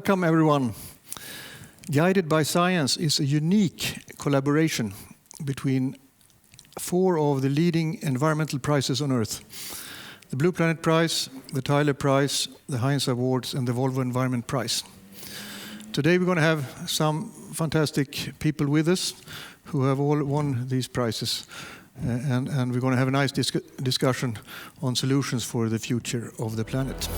Welcome, everyone. Guided by Science is a unique collaboration between 4 of the leading environmental prizes on Earth. The Blue Planet Prize, the Tyler Prize, the Heinz Awards, and the Volvo Environment Prize. Today we're going to have some fantastic people with us who have all won these prizes. And we're going to have a nice discussion on solutions for the future of the planet.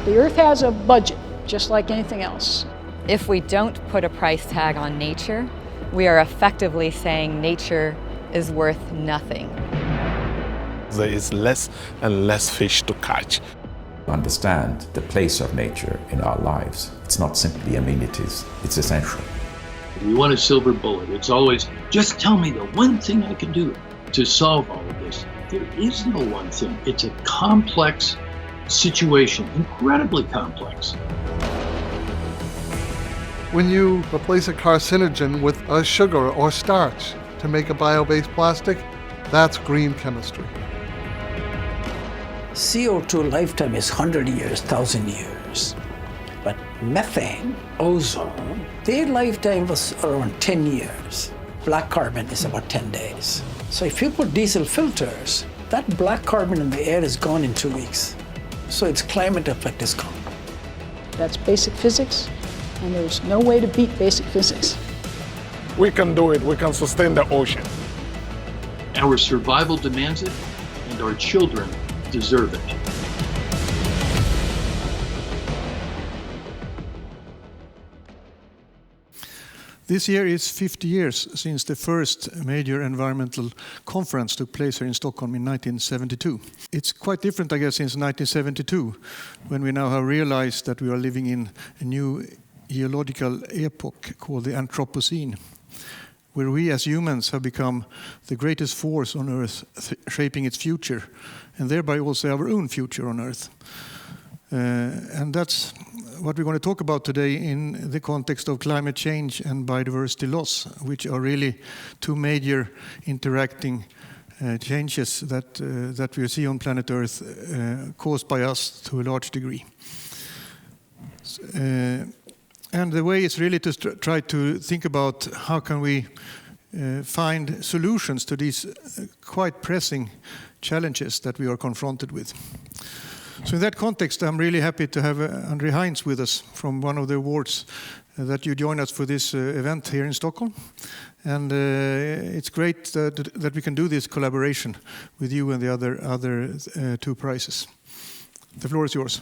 The Earth has a budget, just like anything else. If we don't put a price tag on nature, we are effectively saying nature is worth nothing. There is less and less fish to catch. Understand the place of nature in our lives. It's not simply amenities, it's essential. We want a silver bullet. It's always, just tell me the one thing I can do to solve all of this. There is no one thing. It's a complex situation, incredibly complex. When you replace a carcinogen with a sugar or starch to make a bio-based plastic, that's green chemistry. CO2 lifetime is 100 years, 1,000 years. But methane, ozone, their lifetime was around 10 years. Black carbon is about 10 days. So if you put diesel filters, that black carbon in the air is gone in 2 weeks. So its climate effect is gone. That's basic physics, and there's no way to beat basic physics. We can do it. We can sustain the ocean. Our survival demands it, and our children deserve it. This year is 50 years since the first major environmental conference took place here in Stockholm in 1972. It's quite different, I guess, since 1972, when we now have realized that we are living in a new geological epoch called the Anthropocene, where we as humans have become the greatest force on Earth, shaping its future, and thereby also our own future on Earth. And that's what we're going to talk about today in the context of climate change and biodiversity loss, which are really 2 major interacting changes that we see on planet Earth caused by us to a large degree. And the way is really to try to think about how can we find solutions to these quite pressing challenges that we are confronted with. So in that context, I'm really happy to have Andre Heinz with us from one of the awards that you joined us for this event here in Stockholm. And it's great that we can do this collaboration with you and the other 2 prizes. The floor is yours.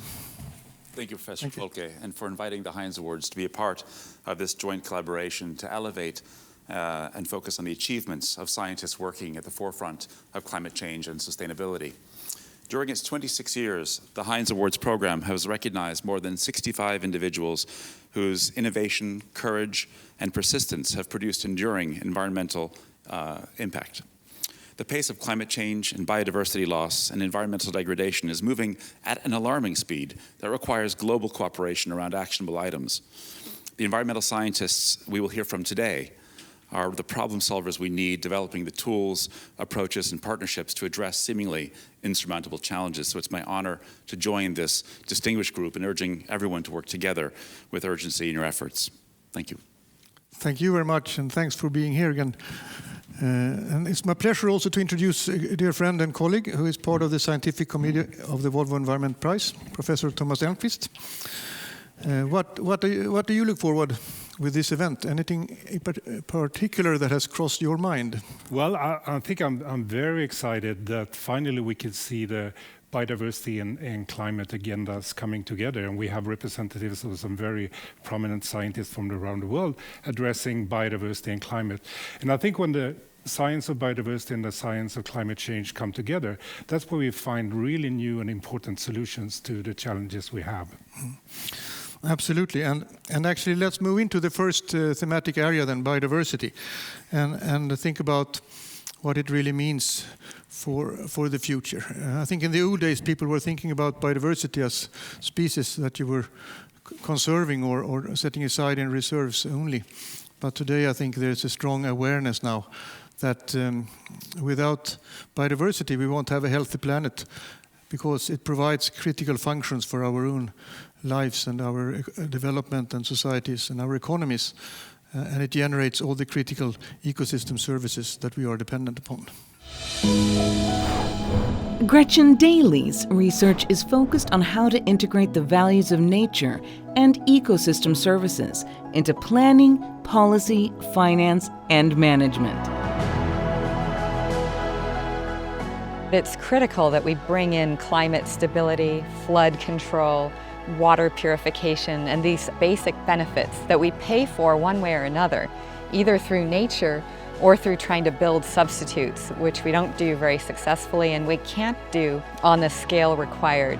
Thank you, Professor Folke, and for inviting the Heinz Awards to be a part of this joint collaboration to elevate and focus on the achievements of scientists working at the forefront of climate change and sustainability. During its 26 years, the Heinz Awards program has recognized more than 65 individuals whose innovation, courage, and persistence have produced enduring environmental impact. The pace of climate change and biodiversity loss and environmental degradation is moving at an alarming speed that requires global cooperation around actionable items. The environmental scientists we will hear from today are the problem solvers we need, developing the tools, approaches, and partnerships to address seemingly insurmountable challenges. So it's my honor to join this distinguished group in urging everyone to work together with urgency in your efforts. Thank you. Thank you very much, and thanks for being here again. And it's my pleasure also to introduce a dear friend and colleague who is part of the scientific committee of the Volvo Environment Prize, Professor Thomas Elmqvist. What do you look forward with this event? Anything in particular that has crossed your mind? Well, I think I'm very excited that finally we can see the biodiversity and climate agendas coming together, and we have representatives of some very prominent scientists from around the world addressing biodiversity and climate. And I think when the science of biodiversity and the science of climate change come together, that's where we find really new and important solutions to the challenges we have. Absolutely, and actually let's move into the first thematic area then, biodiversity, and think about what it really means for the future. I think in the old days people were thinking about biodiversity as species that you were conserving or setting aside in reserves only. But today I think there's a strong awareness now that without biodiversity we won't have a healthy planet because it provides critical functions for our own lives and our development and societies and our economies, and it generates all the critical ecosystem services that we are dependent upon. Gretchen Daly's research is focused on how to integrate the values of nature and ecosystem services into planning, policy, finance, and management. It's critical that we bring in climate stability, flood control, water purification, and these basic benefits that we pay for one way or another, either through nature or through trying to build substitutes, which we don't do very successfully and we can't do on the scale required.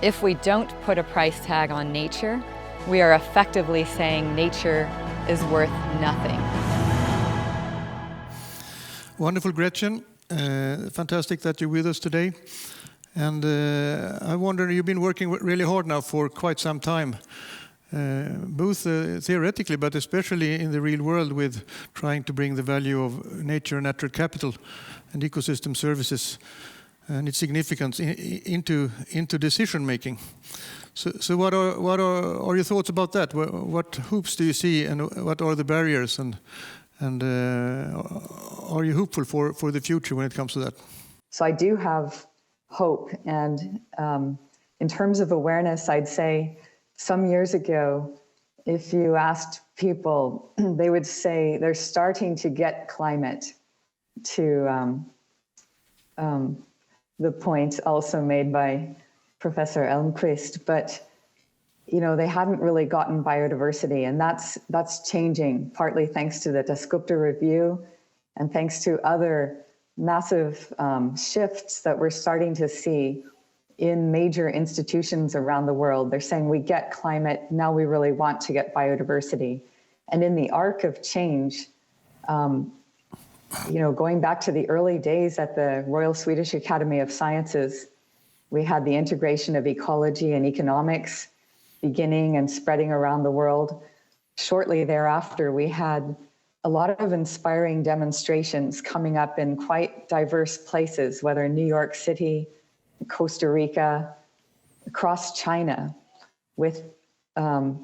If we don't put a price tag on nature, we are effectively saying nature is worth nothing. Wonderful, Gretchen. Fantastic that you're with us today. And I wonder, you've been working really hard now for quite some time, both theoretically, but especially in the real world, with trying to bring the value of nature and natural capital and ecosystem services and its significance into decision making. So what are your thoughts about that? What hoops do you see, and what are the barriers, and are you hopeful for the future when it comes to that? So I do have hope, and in terms of awareness, I'd say some years ago, if you asked people, they would say they're starting to get climate, to the point also made by Professor Elmquist, but they hadn't really gotten biodiversity, and that's changing, partly thanks to the Dasgupta review and thanks to other massive shifts that we're starting to see in major institutions around the world. They're saying, we get climate, now we really want to get biodiversity. And in the arc of change, going back to the early days at the Royal Swedish Academy of Sciences, we had the integration of ecology and economics beginning and spreading around the world. Shortly thereafter, we had a lot of inspiring demonstrations coming up in quite diverse places, whether in New York City, Costa Rica, across China, with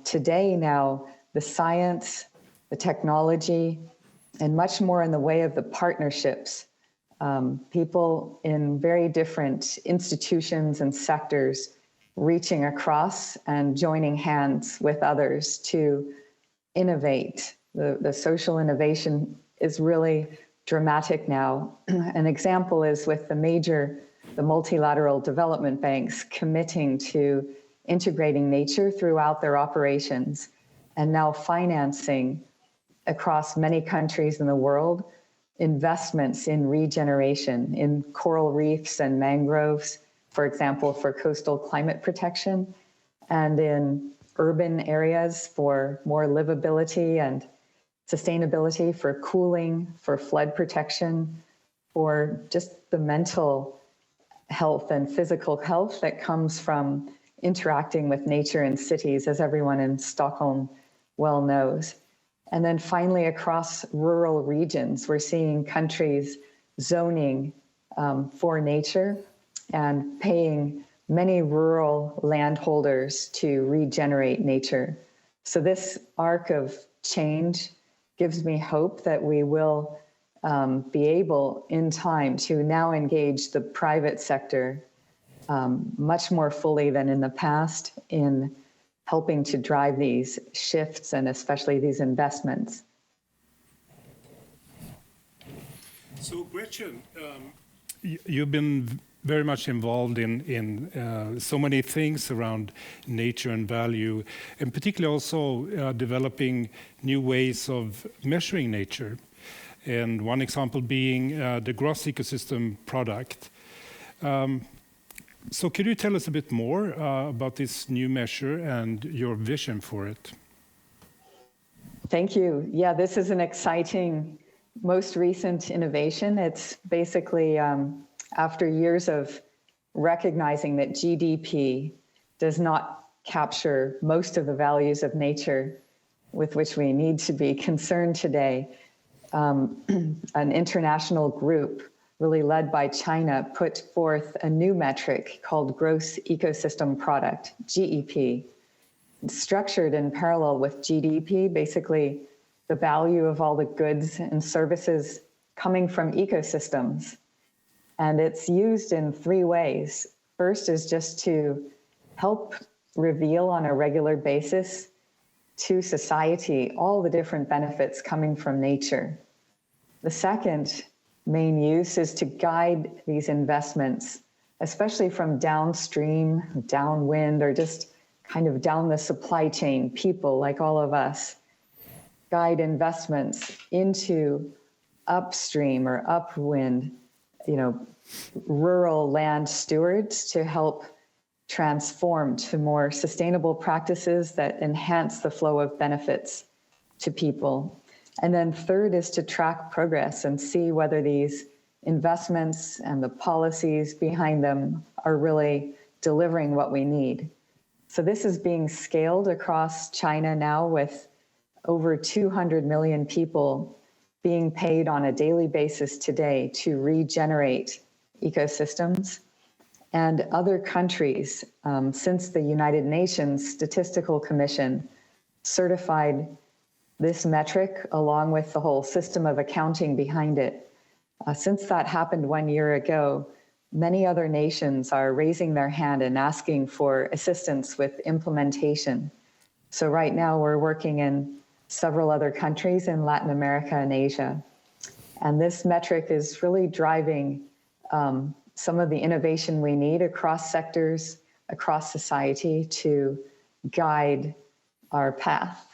today now the science, the technology, and much more in the way of the partnerships. People in very different institutions and sectors reaching across and joining hands with others to innovate. The social innovation is really dramatic now. An example is with the multilateral development banks committing to integrating nature throughout their operations and now financing across many countries in the world investments in regeneration, in coral reefs and mangroves, for example, for coastal climate protection, and in urban areas for more livability and sustainability, for cooling, for flood protection, for just the mental health and physical health that comes from interacting with nature in cities, as everyone in Stockholm well knows. And then finally, across rural regions, we're seeing countries zoning for nature and paying many rural landholders to regenerate nature. So this arc of change gives me hope that we will be able in time to now engage the private sector much more fully than in the past in helping to drive these shifts and especially these investments. So Gretchen, you've been very much involved in so many things around nature and value, and particularly also developing new ways of measuring nature. And one example being the gross ecosystem product. So could you tell us a bit more about this new measure and your vision for it? Thank you. Yeah, this is an exciting, most recent innovation. It's basically after years of recognizing that GDP does not capture most of the values of nature with which we need to be concerned today, an international group really led by China, put forth a new metric called Gross Ecosystem Product, GEP. It's structured in parallel with GDP, basically the value of all the goods and services coming from ecosystems. And it's used in three ways. First is just to help reveal on a regular basis to society all the different benefits coming from nature. The second main use is to guide these investments, especially from downstream, downwind, or just kind of down the supply chain, people like all of us, guide investments into upstream or upwind, rural land stewards to help transform to more sustainable practices that enhance the flow of benefits to people. And then third is to track progress and see whether these investments and the policies behind them are really delivering what we need. So this is being scaled across China now with over 200 million people being paid on a daily basis today to regenerate ecosystems. And other countries, since the United Nations Statistical Commission certified this metric along with the whole system of accounting behind it. Since that happened 1 year ago, many other nations are raising their hand and asking for assistance with implementation. So right now we're working in several other countries in Latin America and Asia. And this metric is really driving some of the innovation we need across sectors, across society to guide our path.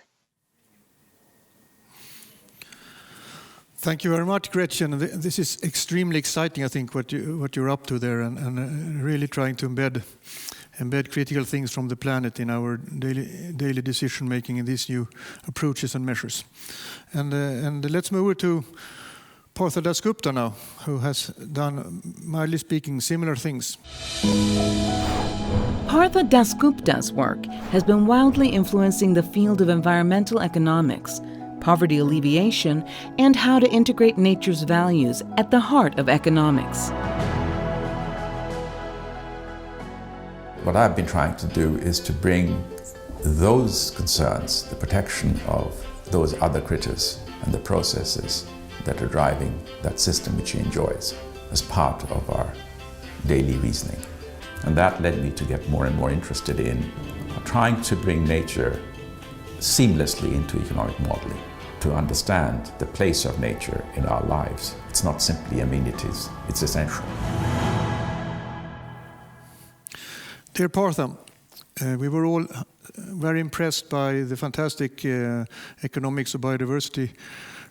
Thank you very much, Gretchen. This is extremely exciting, I think, what you're up to there, and really trying to embed critical things from the planet in our daily decision making in these new approaches and measures. And let's move over to Partha Dasgupta now, who has done, mildly speaking, similar things. Partha Dasgupta's work has been wildly influencing the field of environmental economics, poverty alleviation, and how to integrate nature's values at the heart of economics. What I've been trying to do is to bring those concerns, the protection of those other critters and the processes that are driving that system which he enjoys, as part of our daily reasoning. And that led me to get more and more interested in trying to bring nature seamlessly into economic modeling, to understand the place of nature in our lives. It's not simply amenities, it's essential. Dear Partha, we were all very impressed by the fantastic Economics of Biodiversity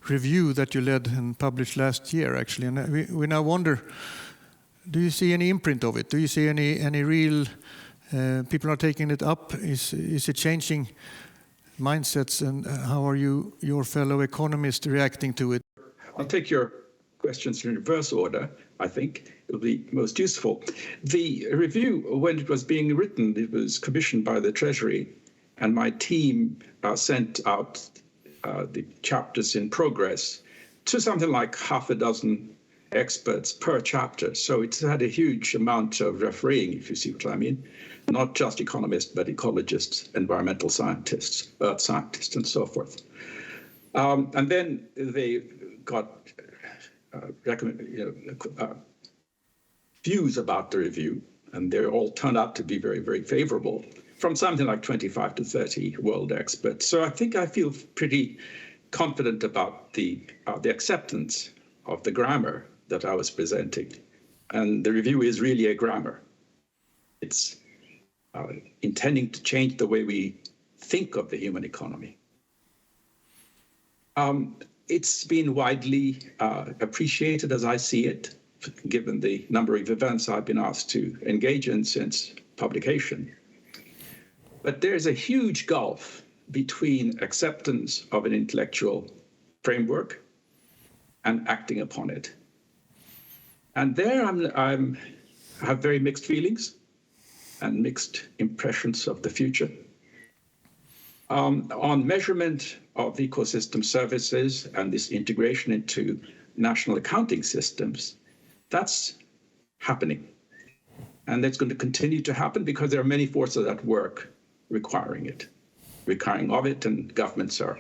review that you led and published last year, actually. And we now wonder, do you see any imprint of it? Do you see any real, people are taking it up? Is it changing mindsets, and how are your fellow economists reacting to it? I'll take your questions in reverse order. I think it'll be most useful. The review, when it was being written, it was commissioned by the Treasury, and my team sent out the chapters in progress to something like half a dozen experts per chapter. So it's had a huge amount of refereeing, if you see what I mean. Not just economists, but ecologists, environmental scientists, earth scientists, and so forth. And then they got views about the review, and they all turned out to be very, very favorable, from something like 25 to 30 world experts. So I think I feel pretty confident about the acceptance of the grammar that I was presenting. And the review is really a grammar. It's intending to change the way we think of the human economy. It's been widely appreciated as I see it, given the number of events I've been asked to engage in since publication. But there's a huge gulf between acceptance of an intellectual framework and acting upon it. And there I have very mixed feelings and mixed impressions of the future. On measurement of ecosystem services and this integration into national accounting systems, That's happening. And that's going to continue to happen because there are many forces at work requiring of it, and governments are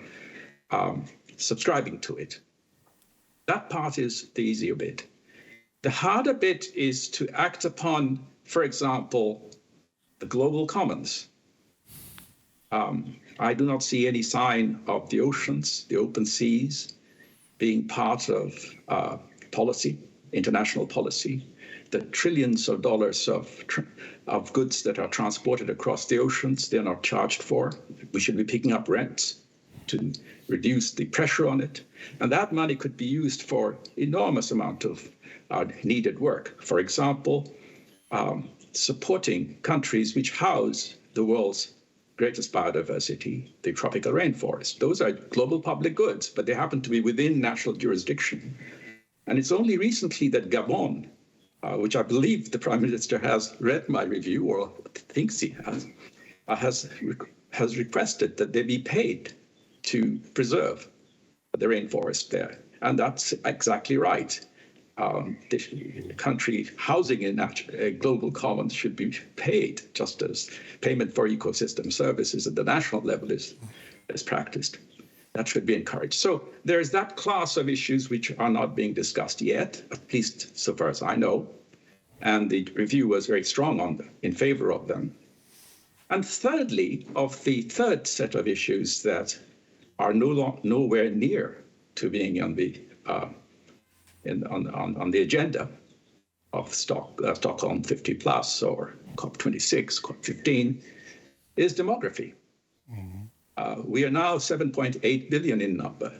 subscribing to it. That part is the easier bit. The harder bit is to act upon, for example, the global commons. I do not see any sign of the oceans, the open seas, being part of policy, international policy. The trillions of dollars of goods that are transported across the oceans, they're not charged for. We should be picking up rents to reduce the pressure on it. And that money could be used for enormous amount of needed work. For example, supporting countries which house the world's greatest biodiversity, the tropical rainforest. Those are global public goods, but they happen to be within national jurisdiction. And it's only recently that Gabon, which I believe the Prime Minister has read my review, or thinks he has requested that they be paid to preserve the rainforest there. And that's exactly right. The country housing in global commons should be paid, just as payment for ecosystem services at the national level is practiced. That should be encouraged. So there's that class of issues which are not being discussed yet, at least so far as I know. And the review was very strong in favor of them. And thirdly, of the third set of issues that are nowhere near to being on the agenda of Stockholm 50 plus or COP26, COP15, is demography. We are now 7.8 billion in number,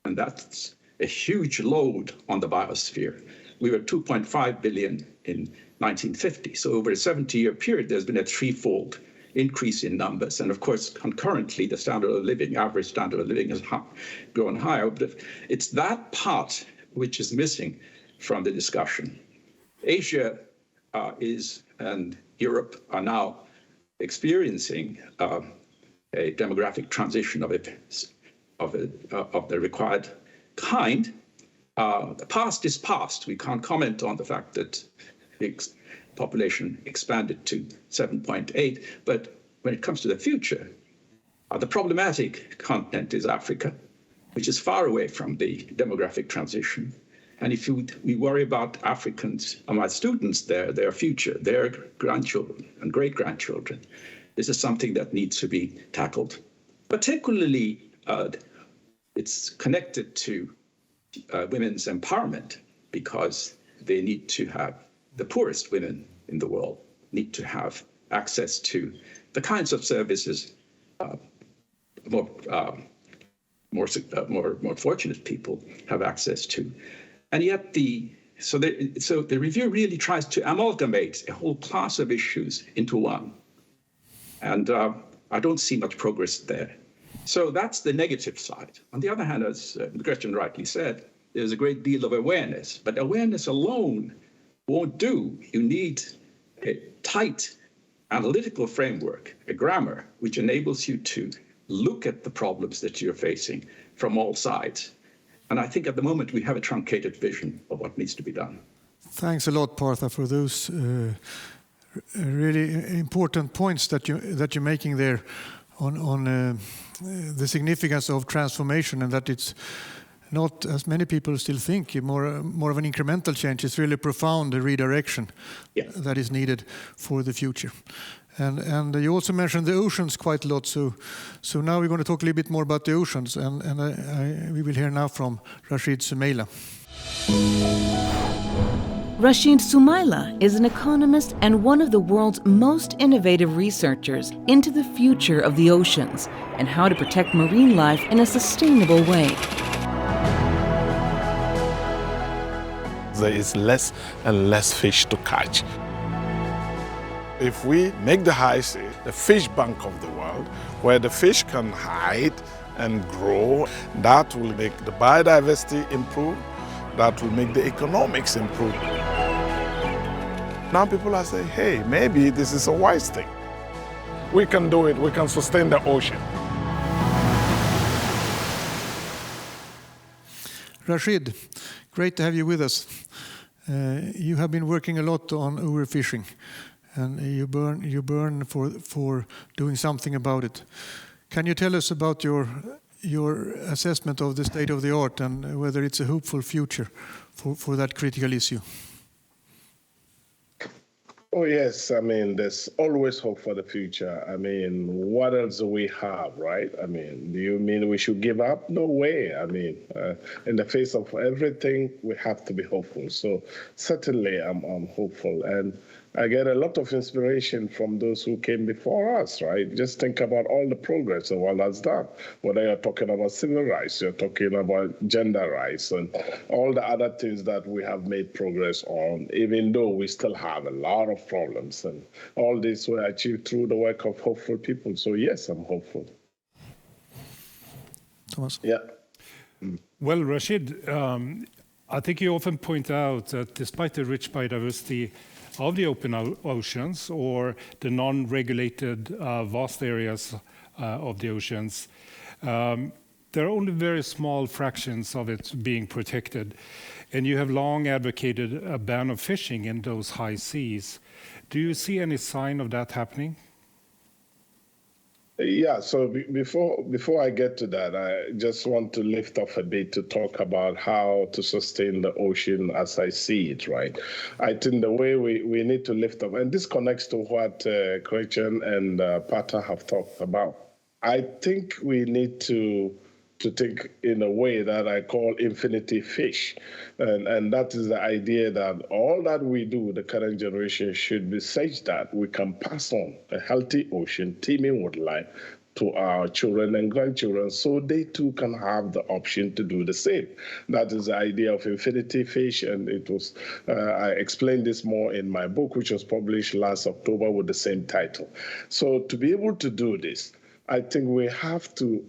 and that's a huge load on the biosphere. We were 2.5 billion in 1950. So over a 70-year period, there's been a threefold increase in numbers. And of course, concurrently, the standard of living, average standard of living has grown higher. But it's that part which is missing from the discussion. Asia and Europe are now experiencing a demographic transition of the required kind. The past is past. We can't comment on the fact that the population expanded to 7.8. But when it comes to the future, the problematic continent is Africa, which is far away from the demographic transition. And if we worry about Africans, my students there, their future, their grandchildren and great-grandchildren, this is something that needs to be tackled. Particularly, it's connected to women's empowerment, because they need to have, the poorest women in the world need to have access to the kinds of services more fortunate people have access to. And yet so the review really tries to amalgamate a whole class of issues into one. And I don't see much progress there. So that's the negative side. On the other hand, as Gretchen rightly said, there's a great deal of awareness, but awareness alone won't do. You need a tight analytical framework, a grammar, which enables you to look at the problems that you're facing from all sides. And I think at the moment we have a truncated vision of what needs to be done. Thanks a lot, Partha, for those really important points that you're making there on the significance of transformation, and that it's not, as many people still think, more of an incremental change. It's really profound redirection that is needed for the future. And you also mentioned the oceans quite a lot. So now we're going to talk a little bit more about the oceans, and we will hear now from Rashid Sumaila. Rashid Sumaila is an economist and one of the world's most innovative researchers into the future of the oceans and how to protect marine life in a sustainable way. There is less and less fish to catch. If we make the high sea the fish bank of the world, where the fish can hide and grow, that will make the biodiversity improve, that will make the economics improve. Now people are saying, hey, maybe this is a wise thing. We can do it, we can sustain the ocean. Rashid, great to have you with us. You have been working a lot on overfishing, and you burn for doing something about it. Can you tell us about your assessment of the state of the art and whether it's a hopeful future for that critical issue? Oh, yes. I mean, there's always hope for the future. I mean, what else do we have, right? I mean, do you mean we should give up? No way. I mean, in the face of everything, we have to be hopeful. So certainly I'm hopeful. And I get a lot of inspiration from those who came before us, right? Just think about all the progress the world has done. Whether you're talking about civil rights, you're talking about gender rights, and all the other things that we have made progress on, even though we still have a lot of problems. And all this were achieved through the work of hopeful people. So yes, I'm hopeful. Thomas? Yeah. Well, Rashid, I think you often point out that despite the rich biodiversity of the open oceans or the non-regulated vast areas of the oceans, there are only very small fractions of it being protected. And you have long advocated a ban of fishing in those high seas. Do you see any sign of that happening? Yeah, so before I get to that, I just want to lift off a bit to talk about how to sustain the ocean as I see it, right? I think the way we need to lift up, and this connects to what Gretchen and Partha have talked about. I think we need to think in a way that I call infinity fish. And that is the idea that all that we do, the current generation, should be such that we can pass on a healthy ocean teeming with life to our children and grandchildren, so they too can have the option to do the same. That is the idea of infinity fish, and it was I explained this more in my book, which was published last October with the same title. So to be able to do this, I think we have to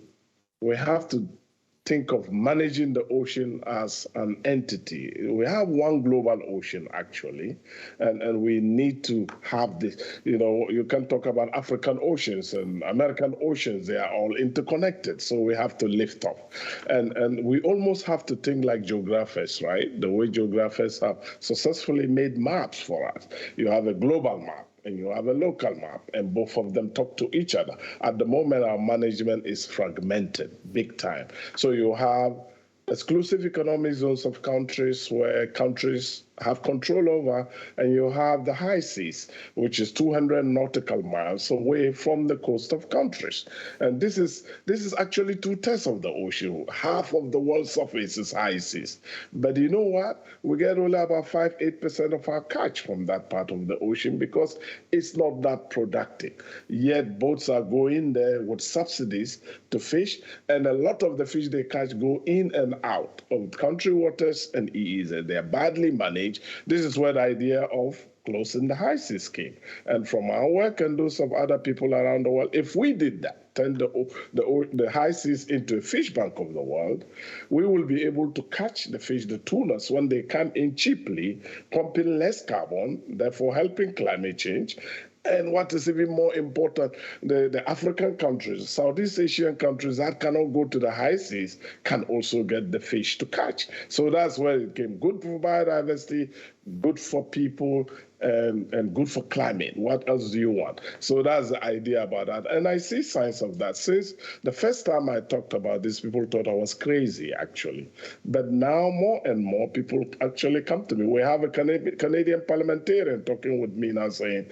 think of managing the ocean as an entity. We have one global ocean, actually, and we need to have this. You know, you can talk about African oceans and American oceans. They are all interconnected, so we have to lift up. And we almost have to think like geographers, right? The way geographers have successfully made maps for us. You have a global map, and you have a local map, and both of them talk to each other. At the moment, our management is fragmented, big time. So you have exclusive economic zones of countries where countries have control over, and you have the high seas, which is 200 nautical miles away from the coast of countries. And this is actually 2/3 of the ocean. Half of the world's surface is high seas. But you know what? We get only about 5-8% of our catch from that part of the ocean because it's not that productive. Yet boats are going there with subsidies to fish, and a lot of the fish they catch go in and out of country waters and EEZ. They are badly managed. This is where the idea of closing the high seas came. And from our work and those of other people around the world, if we did that, turn the high seas into a fish bank of the world, we will be able to catch the fish, the tunas, when they come in cheaply, pumping less carbon, therefore helping climate change. And what is even more important, the African countries, Southeast Asian countries that cannot go to the high seas can also get the fish to catch. So that's where it came. Good for biodiversity, good for people, and good for climate. What else do you want? So that's the idea about that. And I see signs of that. Since the first time I talked about this, people thought I was crazy, actually. But now more and more people actually come to me. We have a Canadian parliamentarian talking with me now saying,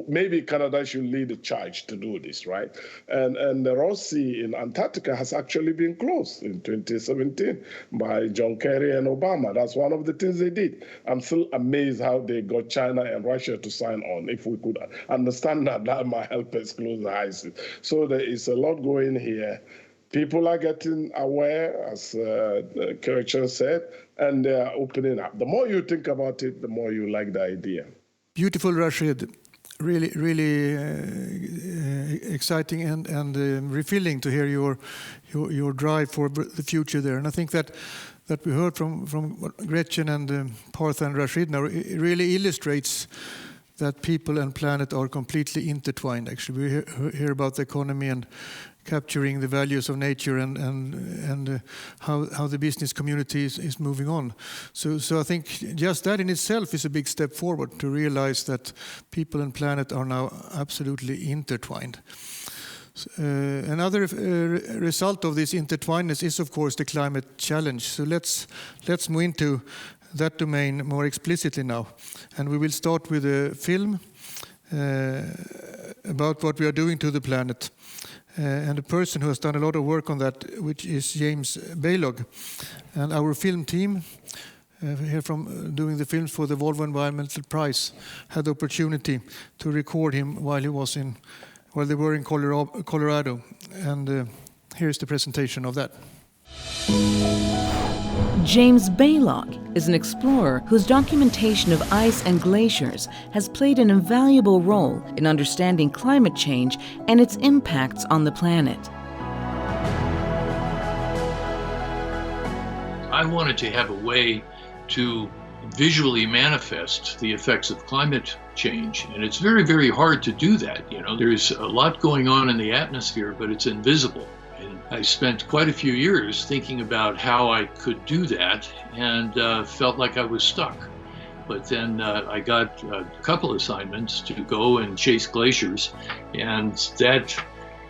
maybe Canada should lead the charge to do this, right? And the Ross Sea in Antarctica has actually been closed in 2017 by John Kerry and Obama. That's one of the things they did. I'm still amazed how they got China and Russia to sign on. If we could understand that, that might help us close the high seas. So there is a lot going here. People are getting aware, as Gretchen said, and they are opening up. The more you think about it, the more you like the idea. Beautiful, Rashid. Really, really exciting and refilling to hear your drive for the future there. And I think that we heard from Gretchen and Partha and Rashid now, it really illustrates that people and planet are completely intertwined. Actually, we hear about the economy and capturing the values of nature and how the business community is moving on. So I think just that in itself is a big step forward to realize that people and planet are now absolutely intertwined. Another result of this intertwinedness is, of course, the climate challenge. So let's move into that domain more explicitly now. And we will start with a film about what we are doing to the planet. And a person who has done a lot of work on that, which is James Balog. And our film team, here from doing the films for the Volvo Environmental Prize, had the opportunity to record him while they were in Colorado. And here's the presentation of that. James Balog is an explorer whose documentation of ice and glaciers has played an invaluable role in understanding climate change and its impacts on the planet. I wanted to have a way to visually manifest the effects of climate change, and it's very, very hard to do that. There's a lot going on in the atmosphere, but it's invisible. And I spent quite a few years thinking about how I could do that, and felt like I was stuck. But then I got a couple assignments to go and chase glaciers, and that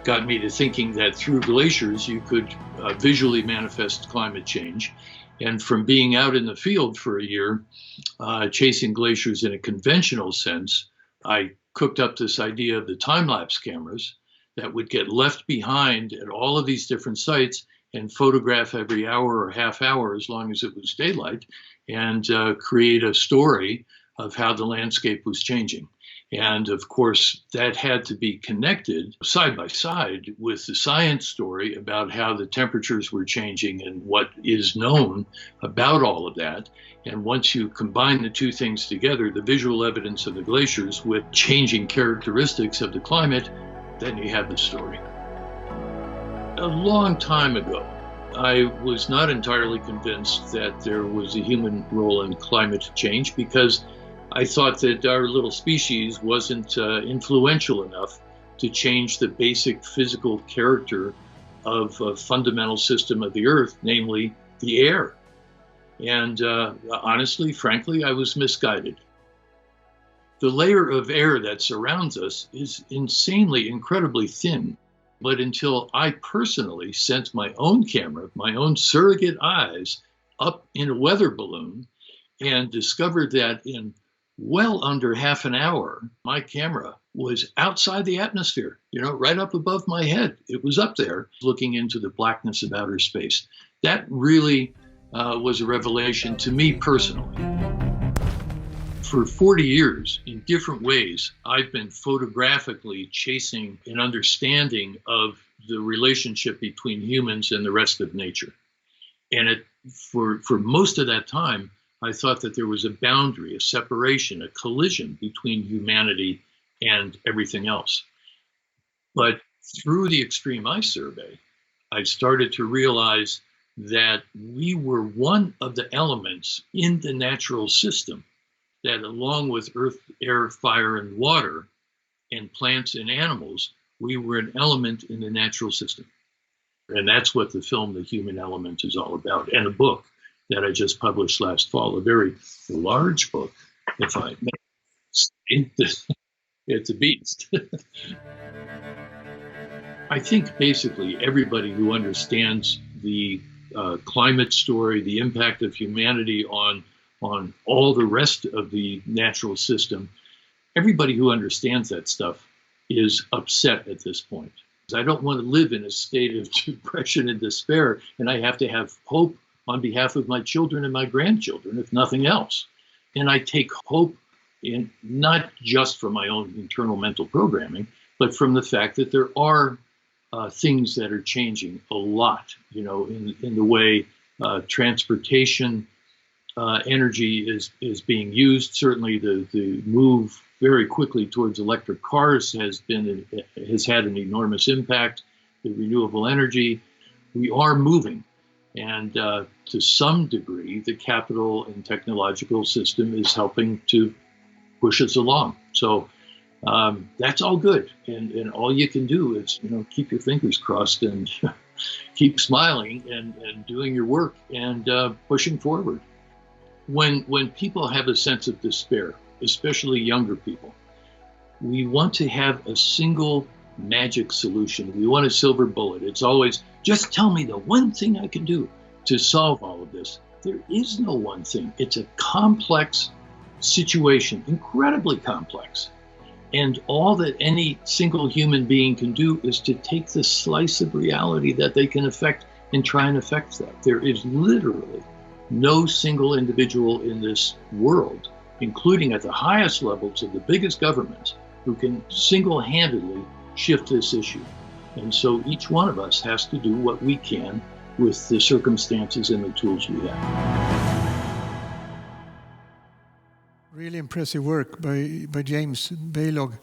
got me to thinking that through glaciers you could visually manifest climate change. And from being out in the field for a year, chasing glaciers in a conventional sense, I cooked up this idea of the time-lapse cameras that would get left behind at all of these different sites and photograph every hour or half hour as long as it was daylight, and create a story of how the landscape was changing. And of course, that had to be connected side by side with the science story about how the temperatures were changing and what is known about all of that. And once you combine the two things together, the visual evidence of the glaciers with changing characteristics of the climate, then you have the story. A long time ago, I was not entirely convinced that there was a human role in climate change, because I thought that our little species wasn't influential enough to change the basic physical character of a fundamental system of the Earth, namely the air. And honestly, frankly, I was misguided. The layer of air that surrounds us is insanely, incredibly thin. But until I personally sent my own camera, my own surrogate eyes, up in a weather balloon and discovered that in well under half an hour, my camera was outside the atmosphere, right up above my head. It was up there looking into the blackness of outer space. That really was a revelation to me personally. For 40 years, in different ways, I've been photographically chasing an understanding of the relationship between humans and the rest of nature. And for most of that time, I thought that there was a boundary, a separation, a collision between humanity and everything else. But through the Extreme Ice Survey, I started to realize that we were one of the elements in the natural system that, along with earth, air, fire, and water, and plants and animals, we were an element in the natural system. And that's what the film, The Human Element, is all about. And a book that I just published last fall, a very large book, if I may say. It's a beast. I think basically everybody who understands the climate story, the impact of humanity on all the rest of the natural system, everybody who understands that stuff is upset at this point. I don't want to live in a state of depression and despair, and I have to have hope on behalf of my children and my grandchildren, if nothing else. And I take hope in not just from my own internal mental programming, but from the fact that there are things that are changing a lot, in the way transportation energy is being used. Certainly the move very quickly towards electric cars has had an enormous impact. The renewable energy, we are moving. And to some degree, the capital and technological system is helping to push us along. So That's all good. And all you can do is, keep your fingers crossed and keep smiling and doing your work and pushing forward. When people have a sense of despair, especially younger people, we want to have a single magic solution. We want a silver bullet. It's always, just tell me the one thing I can do to solve all of this. There is no one thing. It's a complex situation, incredibly complex. And all that any single human being can do is to take the slice of reality that they can affect and try and affect that. There is literally no single individual in this world, including at the highest levels of the biggest governments, who can single-handedly shift this issue. And so each one of us has to do what we can with the circumstances and the tools we have. Really impressive work by James Balog.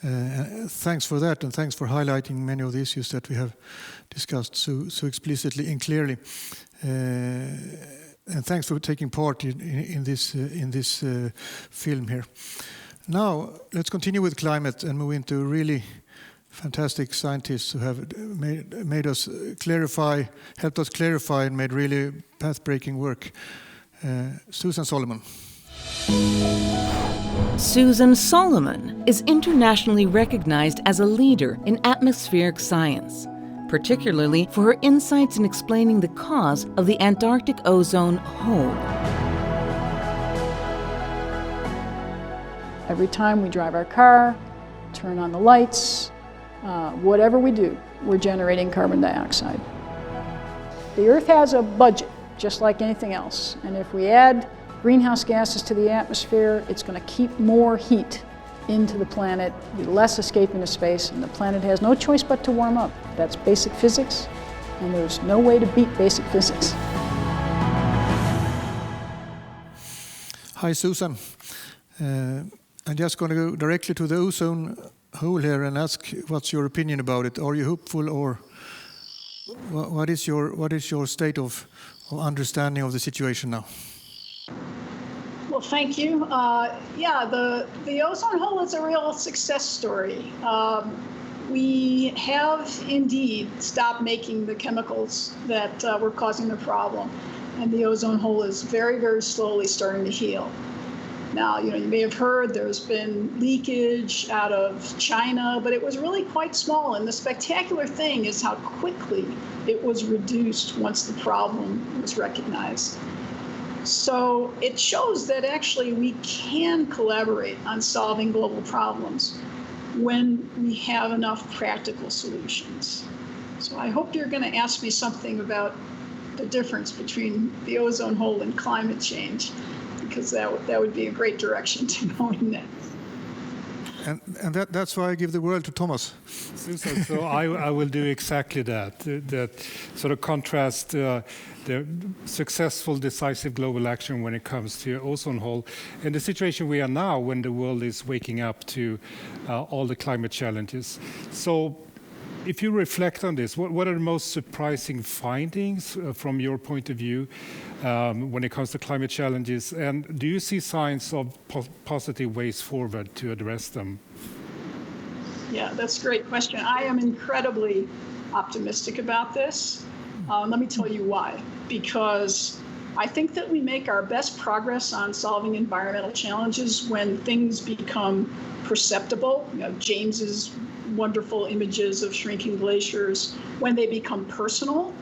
Thanks for that, and thanks for highlighting many of the issues that we have discussed so explicitly and clearly. And thanks for taking part in this film here. Now let's continue with climate and move into really fantastic scientists who have made us clarify, helped us clarify, and made really path-breaking work. Susan Solomon. Susan Solomon is internationally recognized as a leader in atmospheric science, particularly for her insights in explaining the cause of the Antarctic ozone hole. Every time we drive our car, turn on the lights, whatever we do, we're generating carbon dioxide. The Earth has a budget, just like anything else, and if we add greenhouse gases to the atmosphere, it's going to keep more heat into the planet, less escape into space, and the planet has no choice but to warm up. That's basic physics, and there's no way to beat basic physics. Hi, Susan. I'm just going to go directly to the ozone hole here and ask what's your opinion about it. Are you hopeful, or what is your state of understanding of the situation now? Well, thank you. The ozone hole is a real success story. We have indeed stopped making the chemicals that were causing the problem, and the ozone hole is very, very slowly starting to heal. Now, you may have heard there's been leakage out of China, but it was really quite small. And the spectacular thing is how quickly it was reduced once the problem was recognized. So it shows that actually we can collaborate on solving global problems when we have enough practical solutions. So I hope you're going to ask me something about the difference between the ozone hole and climate change, because that would be a great direction to go in next. And that's why I give the word to Thomas. Susan, so I will do exactly that. That sort of contrast the successful, decisive global action when it comes to ozone hole and the situation we are now when the world is waking up to all the climate challenges. So if you reflect on this, what are the most surprising findings from your point of view when it comes to climate challenges? And do you see signs of positive ways forward to address them? Yeah, that's a great question. I am incredibly optimistic about this. Let me tell you why. Because I think that we make our best progress on solving environmental challenges when things become perceptible. James's wonderful images of shrinking glaciers, when they become personal,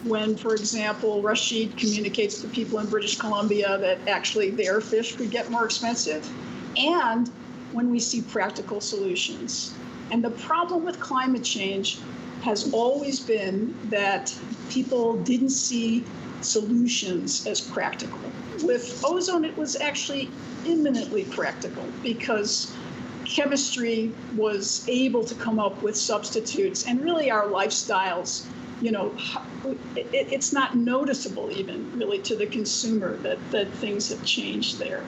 when, for example, Rashid communicates to people in British Columbia that actually their fish could get more expensive, and when we see practical solutions. And the problem with climate change has always been that people didn't see solutions as practical. With ozone, it was actually imminently practical because chemistry was able to come up with substitutes, and really our lifestyles, it's not noticeable even really to the consumer that things have changed there.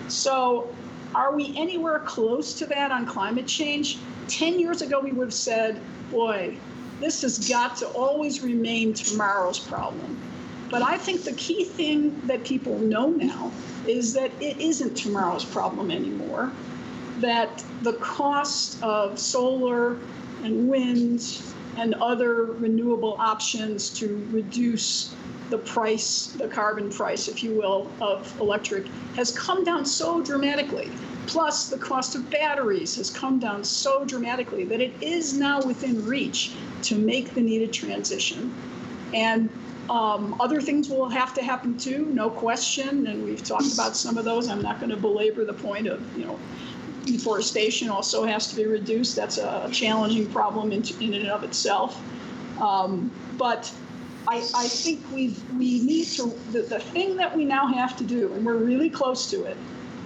So are we anywhere close to that on climate change? 10 years ago, we would have said, boy, this has got to always remain tomorrow's problem. But I think the key thing that people know now is that it isn't tomorrow's problem anymore. that the cost of solar and wind and other renewable options to reduce the price, the carbon price, if you will, of electric has come down so dramatically. Plus, the cost of batteries has come down so dramatically that it is now within reach to make the needed transition. And other things will have to happen too, no question, and we've talked about some of those. I'm not going to belabor the point of, deforestation also has to be reduced. That's a challenging problem in and of itself. But I think we need to, the thing that we now have to do, and we're really close to it,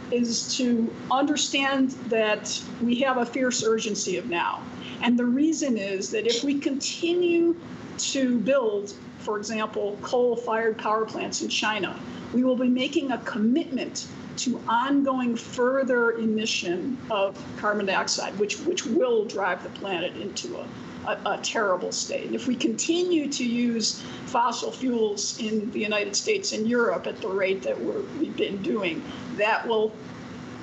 is to understand that we have a fierce urgency of now. And the reason is that if we continue to build, for example, coal-fired power plants in China, we will be making a commitment to ongoing further emission of carbon dioxide, which will drive the planet into a terrible state. And if we continue to use fossil fuels in the United States and Europe at the rate that we've been doing, that will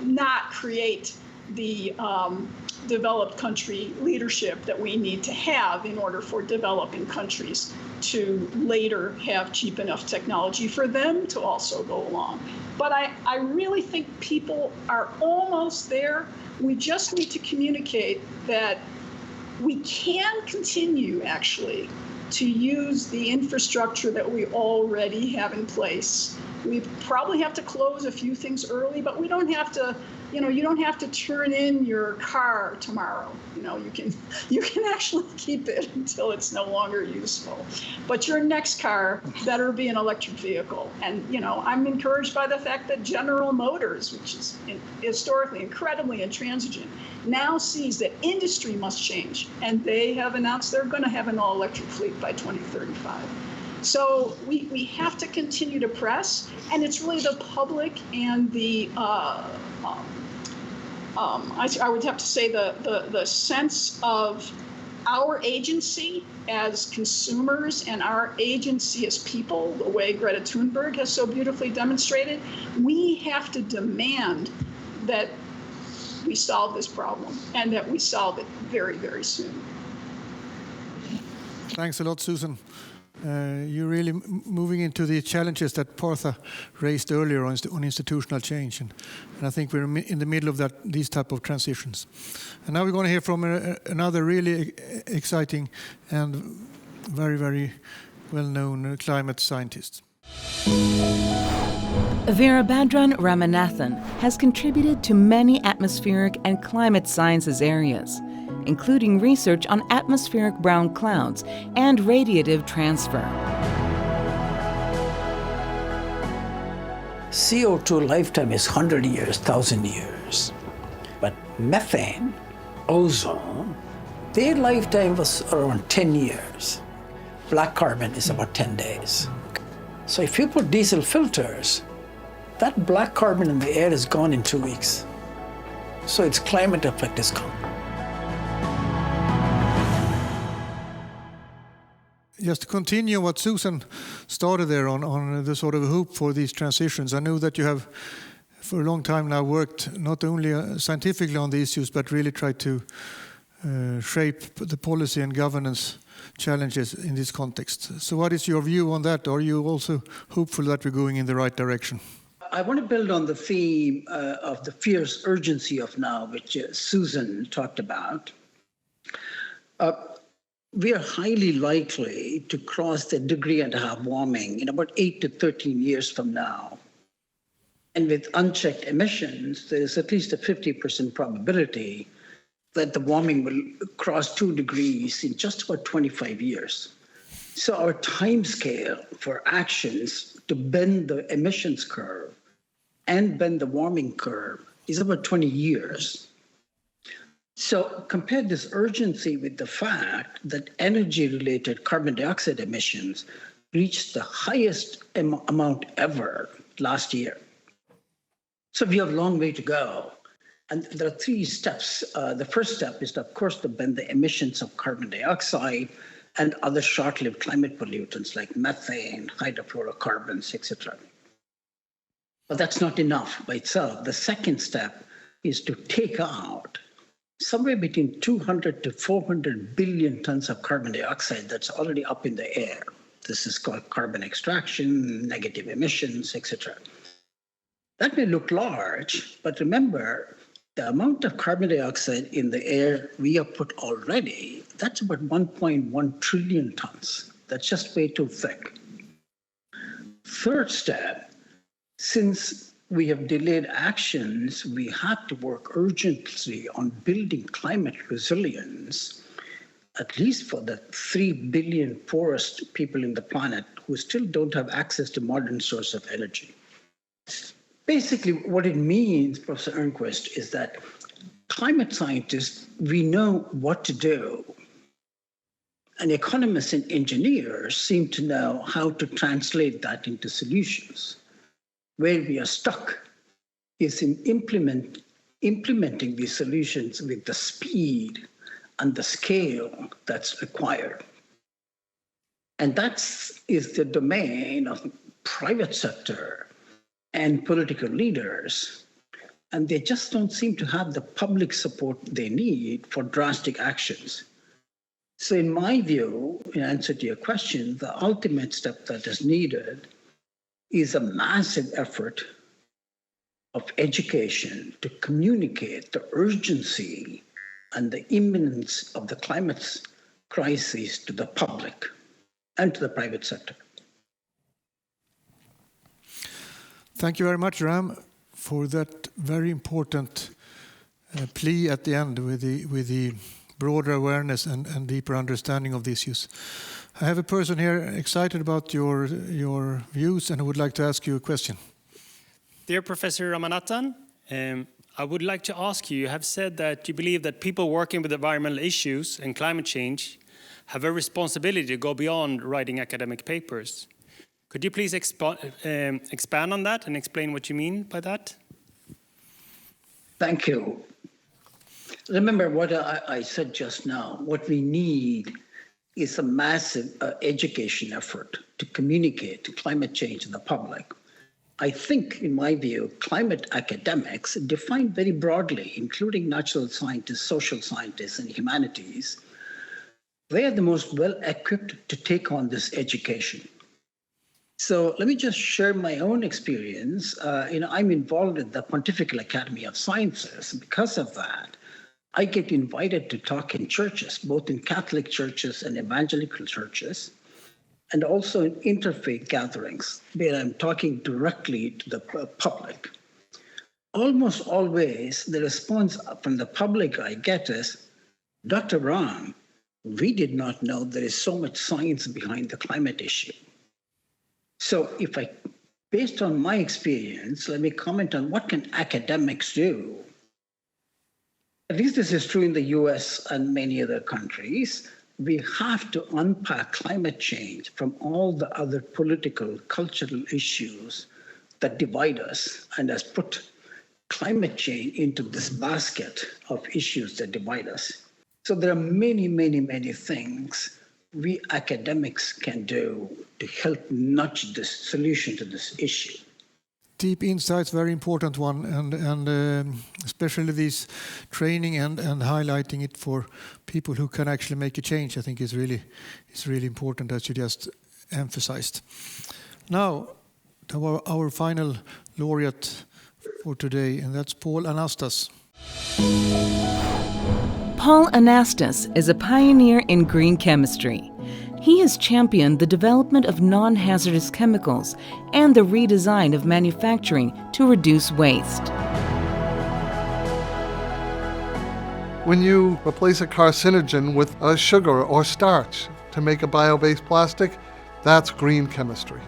not create the developed country leadership that we need to have in order for developing countries to later have cheap enough technology for them to also go along. But I really think people are almost there. We just need to communicate that we can continue actually to use the infrastructure that we already have in place. We probably have to close a few things early, but we don't have to, you don't have to turn in your car tomorrow. You can actually keep it until it's no longer useful. But your next car better be an electric vehicle. And, I'm encouraged by the fact that General Motors, which is historically incredibly intransigent, now sees that industry must change. And they have announced they're going to have an all-electric fleet by 2035. So we have to continue to press, and it's really the public and the I would have to say the sense of our agency as consumers and our agency as people, the way Greta Thunberg has so beautifully demonstrated. We have to demand that we solve this problem and that we solve it very, very soon. Thanks a lot, Susan. You're really moving into the challenges that Partha raised earlier on institutional change, and I think we're in the middle of these type of transitions. And now we're going to hear from another really exciting and very, very well-known climate scientist. Veerabhadran Ramanathan has contributed to many atmospheric and climate sciences areas, including research on atmospheric brown clouds and radiative transfer. CO2 lifetime is 100 years, 1,000 years. But methane, ozone, their lifetime was around 10 years. Black carbon is about 10 days. So if you put diesel filters, that black carbon in the air is gone in 2 weeks. So its climate effect is gone. Just to continue what Susan started there on the sort of hope for these transitions, I know that you have for a long time now worked not only scientifically on the issues, but really tried to shape the policy and governance challenges in this context. So what is your view on that? Are you also hopeful that we're going in the right direction? I want to build on the theme of the fierce urgency of now, which Susan talked about. We are highly likely to cross the 1.5 degree warming in about 8 to 13 years from now. And with unchecked emissions, there is at least a 50% probability that the warming will cross 2 degrees in just about 25 years. So our timescale for actions to bend the emissions curve and bend the warming curve is about 20 years. So compare this urgency with the fact that energy-related carbon dioxide emissions reached the highest amount ever last year. So we have a long way to go. And there are 3 steps. The first step is, of course, to bend the emissions of carbon dioxide and other short-lived climate pollutants like methane, hydrofluorocarbons, etc. But that's not enough by itself. The second step is to take out somewhere between 200 to 400 billion tons of carbon dioxide that's already up in the air. This is called carbon extraction, negative emissions, etc. That may look large, but remember, the amount of carbon dioxide in the air we have put already, that's about 1.1 trillion tons. That's just way too thick. Third step, since we have delayed actions, we have to work urgently on building climate resilience, at least for the 3 billion poorest people in the planet who still don't have access to modern source of energy. Basically, what it means, Professor Ernquist, is that climate scientists, we know what to do. And economists and engineers seem to know how to translate that into solutions. Where we are stuck is in implementing these solutions with the speed and the scale that's required. And that is the domain of private sector and political leaders. And they just don't seem to have the public support they need for drastic actions. So in my view, in answer to your question, the ultimate step that is needed is a massive effort of education to communicate the urgency and the imminence of the climate crisis to the public and to the private sector. Thank you very much, Ram, for that very important plea at the end with the broader awareness and deeper understanding of the issues. I have a person here excited about your views and who would like to ask you a question. Dear Professor Ramanathan, I would like to ask you, you have said that you believe that people working with environmental issues and climate change have a responsibility to go beyond writing academic papers. Could you please expand on that and explain what you mean by that? Thank you. Remember what I said just now. What we need is a massive education effort to communicate climate change to the public. I think, in my view, climate academics, defined very broadly, including natural scientists, social scientists, and humanities, they are the most well-equipped to take on this education. So let me just share my own experience. I'm involved in the Pontifical Academy of Sciences. Because of that, I get invited to talk in churches, both in Catholic churches and evangelical churches, and also in interfaith gatherings, where I'm talking directly to the public. Almost always, the response from the public I get is, Dr. Ram, we did not know there is so much science behind the climate issue. So based on my experience, let me comment on what can academics do. At least this is true in the US and many other countries. We have to unpack climate change from all the other political, cultural issues that divide us and has put climate change into this basket of issues that divide us. So there are many, many, many things we academics can do to help nudge this solution to this issue. Deep insights, very important one, and especially this training and highlighting it for people who can actually make a change, I think is really important, as you just emphasized. Now, our final laureate for today, and that's Paul Anastas. Paul Anastas is a pioneer in green chemistry. He has championed the development of non-hazardous chemicals and the redesign of manufacturing to reduce waste. When you replace a carcinogen with a sugar or starch to make a bio-based plastic, that's green chemistry.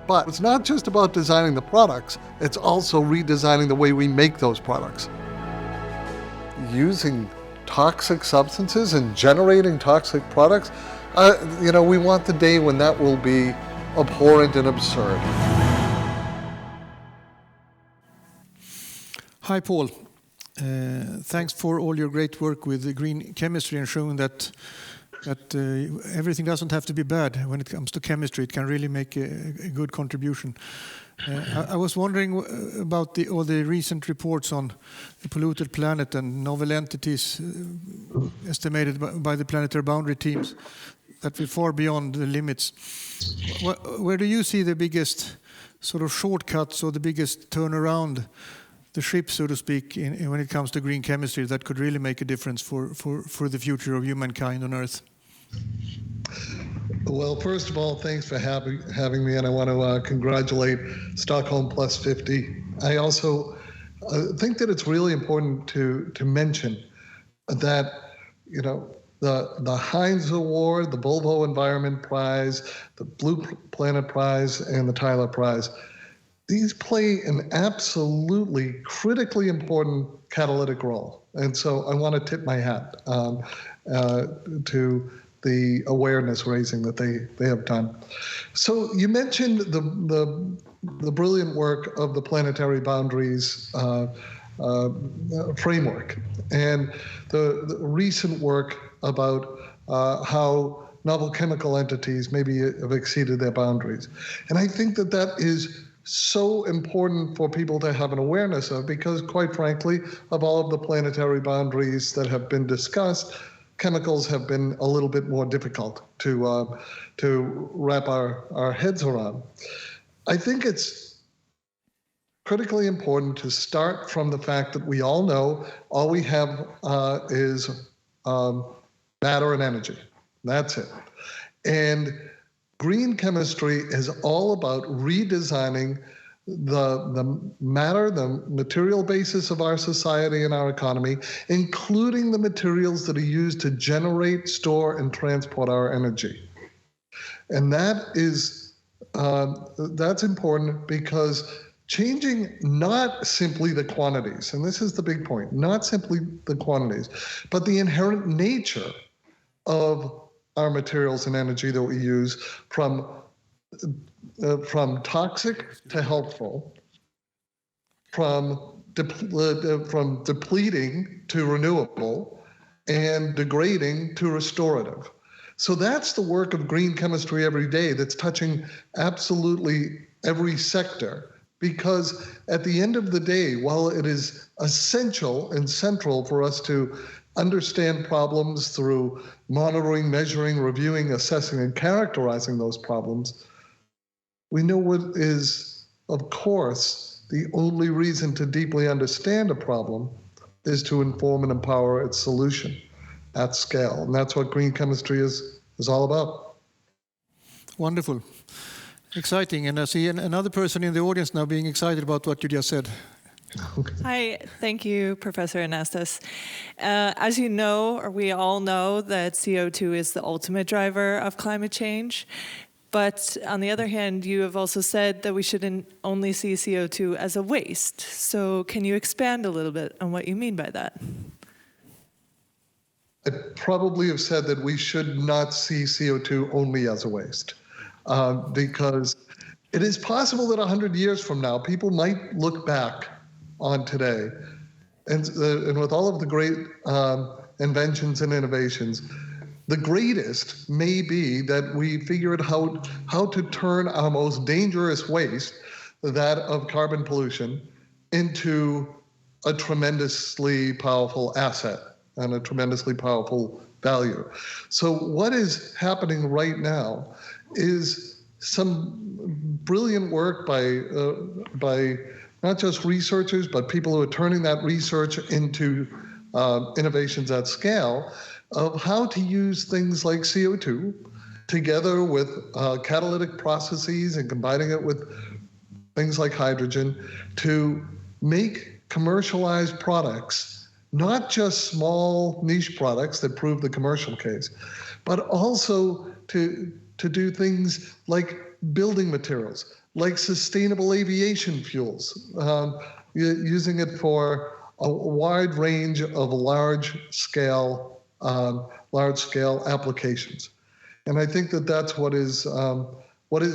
But it's not just about designing the products, it's also redesigning the way we make those products. Using toxic substances and generating toxic products, we want the day when that will be abhorrent and absurd. Hi, Paul. Thanks for all your great work with the green chemistry and showing that that everything doesn't have to be bad when it comes to chemistry. It can really make a good contribution. I was wondering about all the recent reports on the polluted planet and novel entities estimated by the planetary boundary teams that we're far beyond the limits. Where do you see the biggest sort of shortcuts or the biggest turnaround the ship, so to speak, when it comes to green chemistry that could really make a difference for the future of humankind on Earth? Well, first of all, thanks for having me, and I want to congratulate Stockholm Plus 50. I also think that it's really important to mention that, you know, the Heinz Award, the Volvo Environment Prize, the Blue Planet Prize, and the Tyler Prize, these play an absolutely critically important catalytic role. And so I want to tip my hat to the awareness raising that they have done. So you mentioned the brilliant work of the Planetary Boundaries Framework and the recent work about how novel chemical entities maybe have exceeded their boundaries. And I think that is so important for people to have an awareness of, because quite frankly, of all of the planetary boundaries that have been discussed, chemicals have been a little bit more difficult to wrap our heads around. I think it's critically important to start from the fact that we all know all we have is matter and energy. That's it. And green chemistry is all about redesigning the matter, the material basis of our society and our economy, including the materials that are used to generate, store, and transport our energy. And that's important because changing not simply the quantities, and this is the big point, not simply the quantities, but the inherent nature of our materials and energy that we use, from toxic to helpful, from depleting to renewable, and degrading to restorative. So that's the work of green chemistry every day, that's touching absolutely every sector. Because at the end of the day, while it is essential and central for us to understand problems through monitoring, measuring, reviewing, assessing, and characterizing those problems, we know what is, of course, the only reason to deeply understand a problem is to inform and empower its solution at scale. And that's what green chemistry is all about. Wonderful. Exciting. And I see another person in the audience now being excited about what you just said. Hi, thank you, Professor Anastas. As you know, or we all know, that CO2 is the ultimate driver of climate change. But on the other hand, you have also said that we shouldn't only see CO2 as a waste. So can you expand a little bit on what you mean by that? I probably have said that we should not see CO2 only as a waste, because it is possible that 100 years from now, people might look back on today, and with all of the great inventions and innovations, the greatest may be that we figured out how to turn our most dangerous waste, that of carbon pollution, into a tremendously powerful asset and a tremendously powerful value. So what is happening right now is some brilliant work by not just researchers, but people who are turning that research into innovations at scale, of how to use things like CO2 together with catalytic processes and combining it with things like hydrogen to make commercialized products, not just small niche products that prove the commercial case, but also to do things like building materials, like sustainable aviation fuels, using it for a wide range of large-scale applications. And I think that that's what is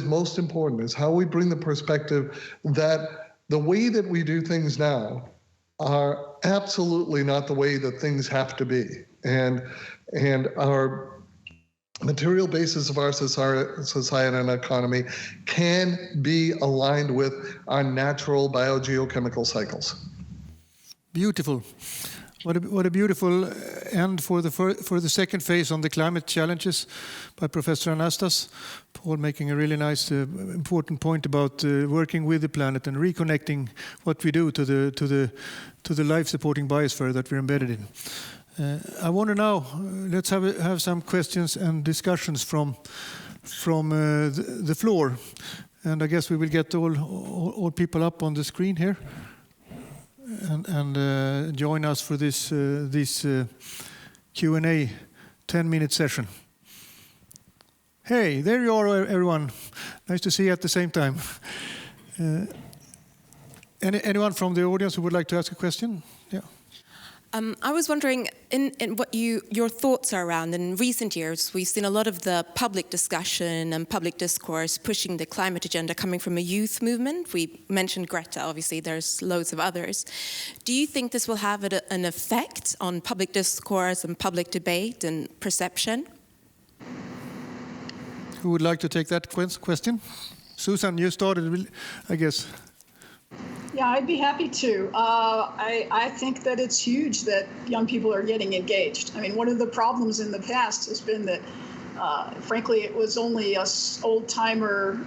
most important, is how we bring the perspective that the way that we do things now are absolutely not the way that things have to be, and are material basis of our society and economy can be aligned with our natural biogeochemical cycles. Beautiful. What a beautiful end for the second phase on the climate challenges by Professor Anastas. Paul making a really nice, important point about working with the planet and reconnecting what we do to the life-supporting biosphere that we're embedded in. I wonder now, let's have some questions and discussions from the floor, and I guess we will get all people up on the screen here. And join us for this Q&A 10-minute session. Hey, there you are, everyone. Nice to see you at the same time. Anyone from the audience who would like to ask a question? Yeah. I was wondering in what your thoughts are around. In recent years, we've seen a lot of the public discussion and public discourse pushing the climate agenda coming from a youth movement. We mentioned Greta, obviously there's loads of others. Do you think this will have an effect on public discourse and public debate and perception? Who would like to take that question? Susan, you started, I guess. Yeah, I'd be happy to. I think that it's huge that young people are getting engaged. I mean, one of the problems in the past has been that, frankly, it was only us old-timer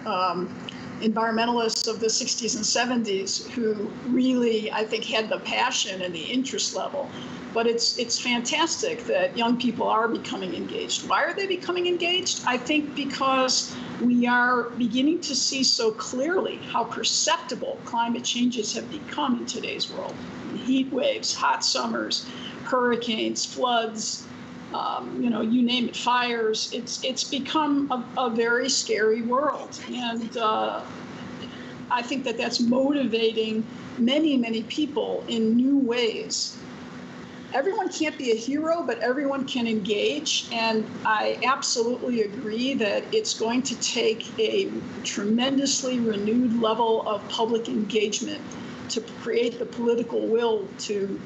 environmentalists of the 60s and 70s who really, I think, had the passion and the interest level. But it's fantastic that young people are becoming engaged. Why are they becoming engaged? I think because we are beginning to see so clearly how perceptible climate changes have become in today's world. Heat waves, hot summers, hurricanes, floods, you name it, fires. It's become a very scary world. And I think that that's motivating many, many people in new ways. Everyone can't be a hero, but everyone can engage. And I absolutely agree that it's going to take a tremendously renewed level of public engagement to create the political will to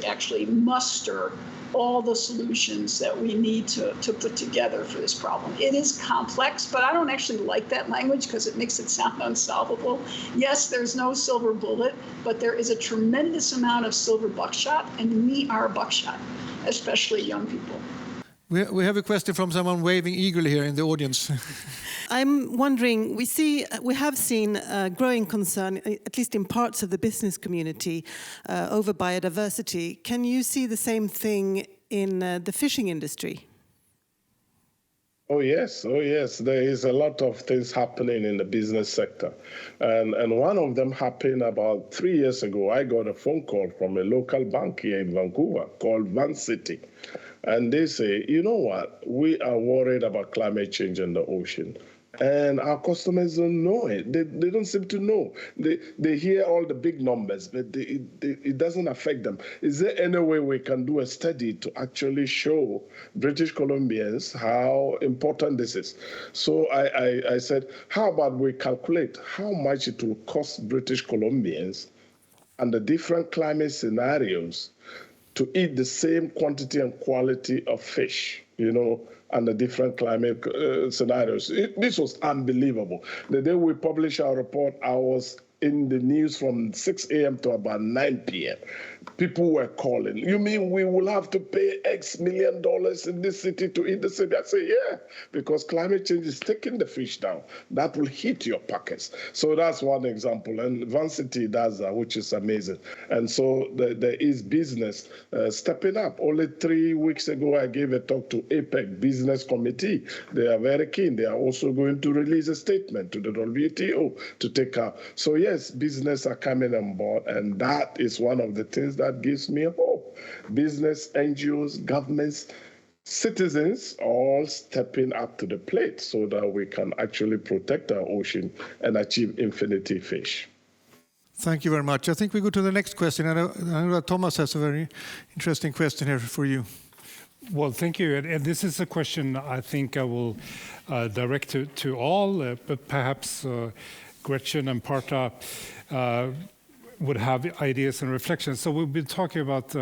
actually muster all the solutions that we need to put together for this problem. It is complex, but I don't actually like that language because it makes it sound unsolvable. Yes, there's no silver bullet, but there is a tremendous amount of silver buckshot, and we are buckshot, especially young people. We have a question from someone waving eagerly here in the audience. I'm wondering, we have seen a growing concern, at least in parts of the business community, over biodiversity. Can you see the same thing in the fishing industry? Oh yes. There is a lot of things happening in the business sector. And one of them happened about 3 years ago. I got a phone call from a local bank here in Vancouver called Van City. And they say, you know what, we are worried about climate change in the ocean. And our customers don't know it. They don't seem to know. They hear all the big numbers, but it doesn't affect them. Is there any way we can do a study to actually show British Columbians how important this is? So I said, how about we calculate how much it will cost British Columbians under different climate scenarios to eat the same quantity and quality of fish, under different climate scenarios. This was unbelievable. The day we published our report, I was in the news from 6 a.m. to about 9 p.m. People were calling. You mean we will have to pay X million dollars in this city to eat the city? I say, yeah, because climate change is taking the fish down. That will hit your pockets. So that's one example. And Van City does that, which is amazing. And so there is business stepping up. Only 3 weeks ago, I gave a talk to APEC Business Committee. They are very keen. They are also going to release a statement to the WTO to take out. So yes, business are coming on board, and that is one of the things that gives me hope. Business, NGOs, governments, citizens all stepping up to the plate so that we can actually protect our ocean and achieve infinity fish. Thank you very much. I think we go to the next question. I know that Thomas has a very interesting question here for you. Well, thank you. And this is a question I think I will direct to all, but perhaps Gretchen and Partha would have ideas and reflections. So we've been talking about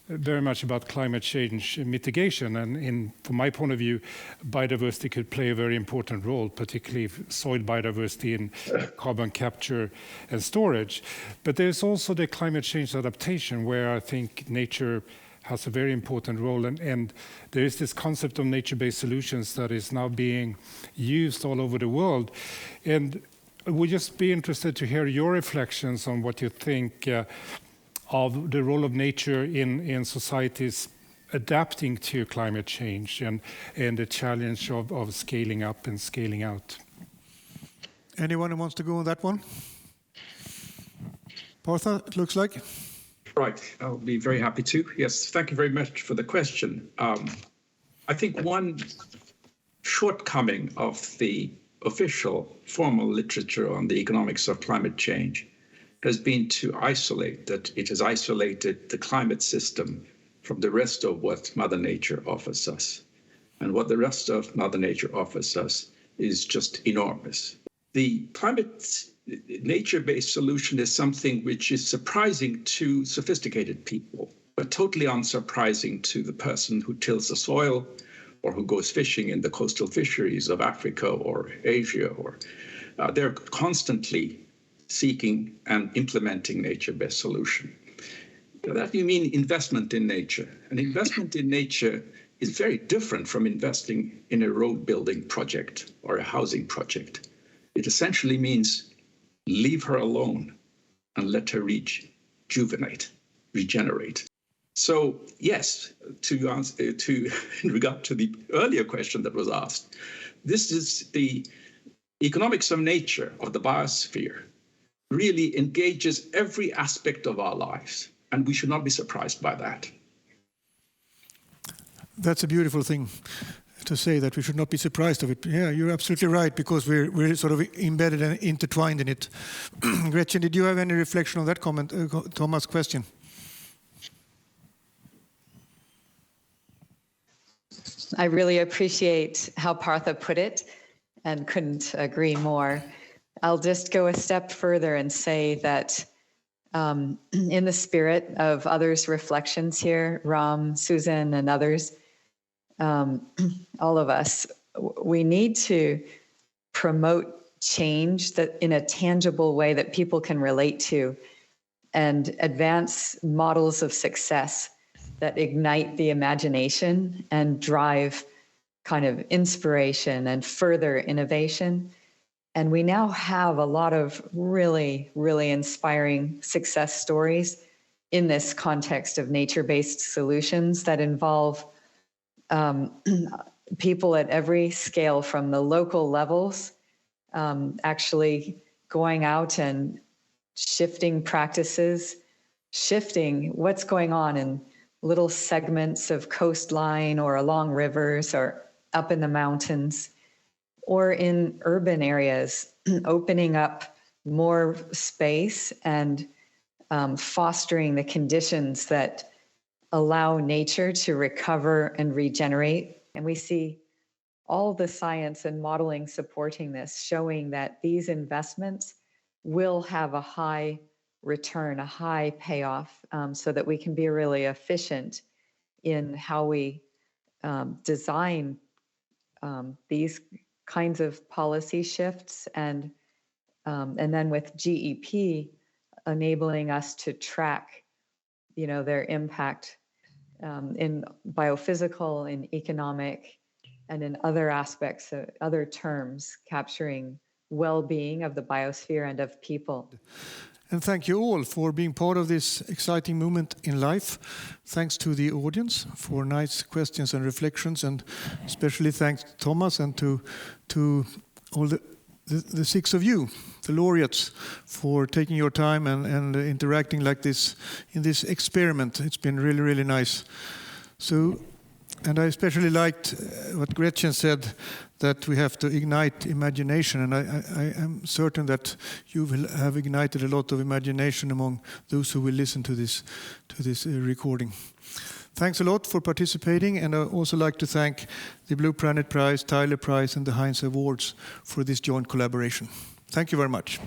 very much about climate change mitigation, and from my point of view, biodiversity could play a very important role, particularly soil biodiversity and carbon capture and storage. But there's also the climate change adaptation, where I think nature has a very important role, and there is this concept of nature-based solutions that is now being used all over the world. And we'd just be interested to hear your reflections on what you think of the role of nature in societies adapting to climate change and the challenge of scaling up and scaling out. Anyone who wants to go on that one? Partha, it looks like. Right, I'll be very happy to. Yes, thank you very much for the question. I think one shortcoming of the official formal literature on the economics of climate change has been to isolate, that it has isolated the climate system from the rest of what Mother Nature offers us. And what the rest of Mother Nature offers us is just enormous. The climate nature-based solution is something which is surprising to sophisticated people, but totally unsurprising to the person who tills the soil or who goes fishing in the coastal fisheries of Africa or Asia. Or they're constantly seeking and implementing nature-based solution. That you mean investment in nature. And investment in nature is very different from investing in a road building project or a housing project. It essentially means leave her alone and let her rejuvenate, regenerate. So yes, in regard to the earlier question that was asked, this is the economics of nature, of the biosphere, really engages every aspect of our lives, and we should not be surprised by that. That's a beautiful thing to say, that we should not be surprised of it. Yeah, you're absolutely right, because we're sort of embedded and intertwined in it. Gretchen, did you have any reflection on that comment, Thomas' question? I really appreciate how Partha put it and couldn't agree more. I'll just go a step further and say that in the spirit of others' reflections here, Ram, Susan, and others, all of us, we need to promote change that in a tangible way that people can relate to, and advance models of success that ignite the imagination and drive kind of inspiration and further innovation. And we now have a lot of really, really inspiring success stories in this context of nature-based solutions that involve people at every scale, from the local levels, actually going out and shifting practices, shifting what's going on in little segments of coastline or along rivers or up in the mountains or in urban areas, opening up more space and fostering the conditions that allow nature to recover and regenerate. And we see all the science and modeling supporting this, showing that these investments will have a high return, a high payoff, so that we can be really efficient in how we design these kinds of policy shifts, and then with GEP enabling us to track, their impact in biophysical, in economic, and in other aspects, other terms, capturing well-being of the biosphere and of people. And thank you all for being part of this exciting moment in life. Thanks to the audience for nice questions and reflections, and especially thanks to Thomas and to all the six of you, the laureates, for taking your time and interacting like this in this experiment. It's been really, really nice. So, and I especially liked what Gretchen said, that we have to ignite imagination, and I am certain that you will have ignited a lot of imagination among those who will listen to this recording. Thanks a lot for participating, and I also like to thank the Blue Planet Prize, Tyler Prize, and the Heinz Awards for this joint collaboration. Thank you very much.